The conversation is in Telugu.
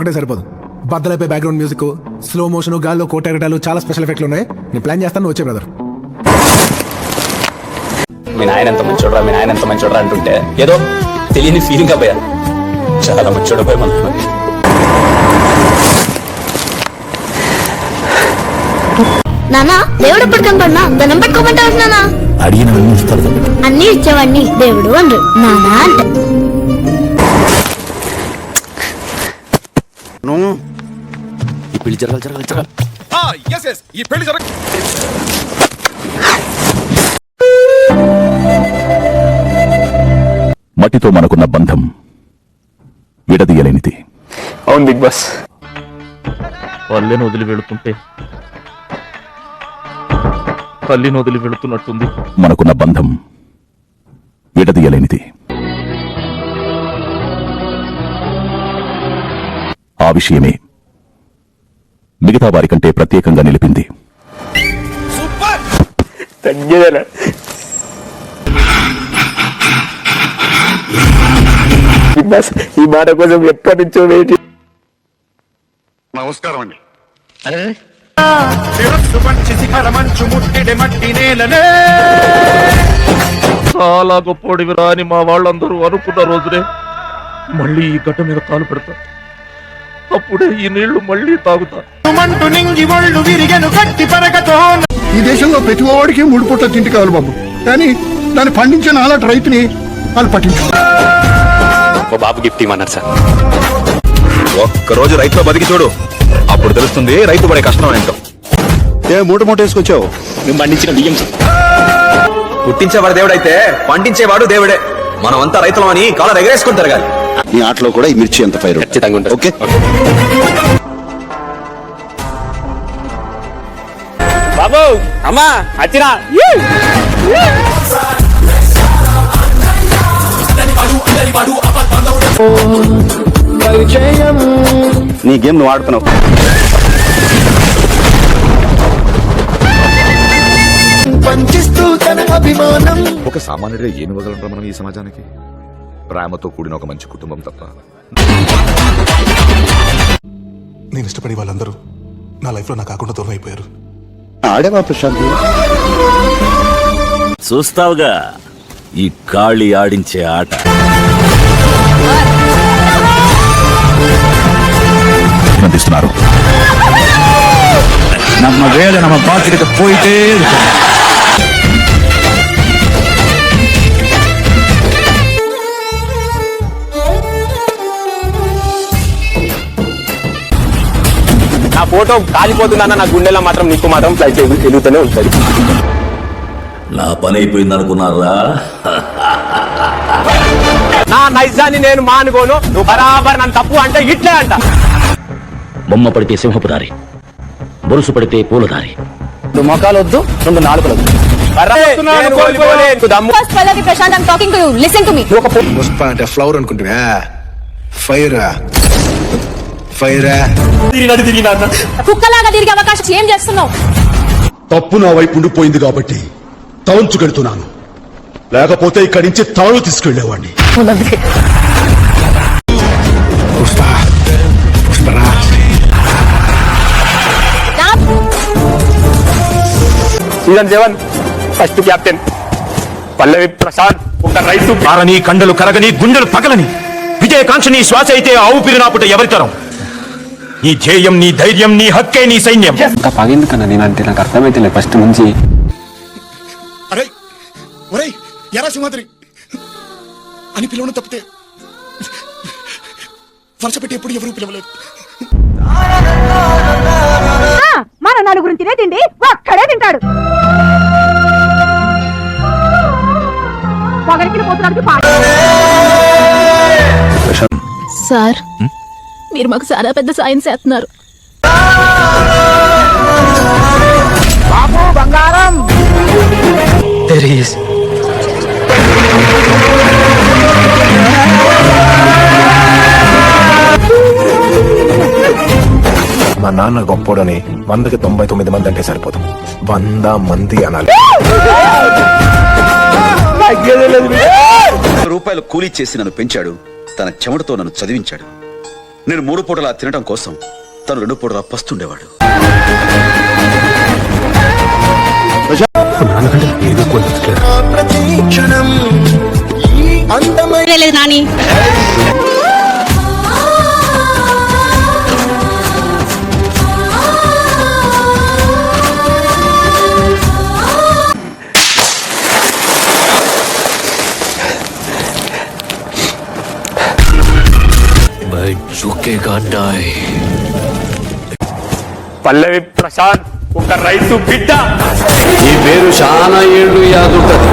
ఒకటే సరిపోదు. బద్దలైపోయి బ్యాక్గ్రౌండ్ మ్యూజిక్, స్లో మోషన్, గాల్లో కోటగటాలు, చాలా స్పెషల్ ఎఫెక్ట్లు ఉన్నాయి. నేను ప్లాన్ చేస్తాను, వచ్చే బ్రదర్. మీ నాయన ఎంత మంచోడరా, మీ నాయన ఎంత మంచోడరా అంటుంటే ఏదో తెలియని ఫీలింగ్ అబ్బాయా. చాలా మంచోడు పోయి మన నానా. దేవుడు ఎప్పుడు కనపడినా దండం పెట్టుకోమంటారు నానా. అడిగినవన్నీ ఇస్తారు, అన్ని ఇచ్చేవాడిని దేవుడు అనరు నానా అంటే. ఈ పెళ్లి జరగాలి. ఈ పెళ్లి జరగ మట్టితో మనకున్న బంధం విడదీయలేనిది. అవును బిగ్ బాస్. పల్లెను వదిలి వెళుతుంటే తల్లిని వదిలి వెళుతున్నట్టుంది. మనకున్న బంధం విడదీయలేనిది. ఆ విషయమే మిగతా వారి కంటే ప్రత్యేకంగా నిలిపింది. ఈ మాట కోసం ఎప్పటి నుంచో వెయిట్. నమస్కారం అండి. చాలా గొప్పోడివిరా అని మా వాళ్ళందరూ అనుకున్న రోజునే మళ్ళీ ఈ గడ్డ మీద కాలు పెడతా. అప్పుడే ఈ నీళ్లు మళ్ళీ తాగుతా. ఈ దేశంలో ప్రతి వాడికి 3 పూట్ల తిండి కావాలి బాబు, కానీ దాన్ని పండించిన అలాంటి రైతుని వాళ్ళు పట్టించు. బాబు గిఫ్ట్ ఇవ్వమన్నారు సార్. ఒక్కరోజు రైతులో బతికి చూడు, అప్పుడు తెలుస్తుంది రైతు పడే కష్టం ఏంటో. మూట వేసుకొచ్చావు. మేము పండించిన బియ్యం సార్. పుట్టించేవాడు దేవుడైతే పండించేవాడు దేవుడే. మనం అంతా రైతులం అని కాలం ఎగరేసుకుని తిరగాలి. నీ ఆటలో కూడా ఈ మిర్చి ఎంత ఫైర్. ఖచ్చితంగా ఉంటుంది. ఓకే బాబు అమ్మా వచ్చినా. నీ గేమ్ నువ్వు ఆడుతున్నావు. ఒక సామాన్యుడిగా ఏమి ఇవ్వగలరా మనం ఈ సమాజానికి? ప్రేమతో కూడిన ఒక మంచి కుటుంబం తప్ప. నేను ఇష్టపడే వాళ్ళందరూ నా లైఫ్ లో నా కాకుండా దూరం అయిపోయారు. ఆడేవా ప్రశాంత్? చూస్తావుగా ఈ గాళి ఆడించే ఆట. అభినందిస్తున్నారు. ನಮ್ಮ ವೇಳೆ ನಮ್ಮ ಬಾಕಿಗೆ పోయితే నా ఫోటో కాలిపోతుందన్న నా గుండెలో మాత్రం నీకు మాత్రం ఫ్లైట్ వెలుగుతూనే ఉంటుంది. నా పని అయిపోయింది అనుకున్నారా? నా నైజాన్ని నేను మానుకోను. నువ్వు బరాబర్ నన్ను తప్పు అంటే ఇట్లే అంట. బొమ్మ పడితే సింహపు దారి, బొరుసు పడితే పూలదారి. 2 మొక్కలు వద్దు, 2 నాలుకలు వద్దు. Prashanth, I'm talking to you. Listen to me. Pushpa అంటే ఫ్లవర్ అనుకుంటున్నా. ఫైరా కుక్కలాగా తిరిగే అవకాశం ఏం చేస్తున్నావు? తప్పు నా వైపు ఉండిపోయింది కాబట్టి తలంచుకెడుతున్నాను, లేకపోతే ఇక్కడి నుంచి తాళు తీసుకెళ్లేవాడిని. సీజన్ 7 ఫస్ట్ కెప్టెన్ పల్లవి ప్రసాద్. ఒక రైతు పారని కండలు కరగని గుండెలు పగలని విజయకాంక్ష నీ శ్వాస అయితే ఆ ఊపిరి నాపుట ఎవరితరం? నీ ధ్యేయం, నీ ధైర్యం, నీ హక్కే నీ సైన్యం. పగెందుకన్నా నేనంటే నాకు అర్థమైతే లేదు ఫస్ట్ నుంచి. అరే ఒరే ఎరా సింహాద్రి అని పిలవడం తప్పితే వరుస పెట్టి ఎప్పుడు ఎవరు పిలవలేదు. మన నలుగురు తినే తిండి ఒక్కడే తింటాడు. సార్, మీరు మాకు చాలా పెద్ద సాయం చేస్తున్నారు. బాబు బంగారం. మా నాన్న గొప్పోడని 100కి 99 మంది అంటే సరిపోదు, 100 మంది అనాలి. రూపాయలు కూలీ చేసి నన్ను పెంచాడు, తన చెమటతో నన్ను చదివించాడు. నేను 3 పూటలా తినడం కోసం తను 2 పూటలా పస్తుండేవాడు. నాన్నకంటే ఏదో లేదు నాని పల్లవి ప్రశాంత్ ఒక రైతు బిడ్డ. ఈ పేరు చాలా ఏళ్ళు యాదుంటది.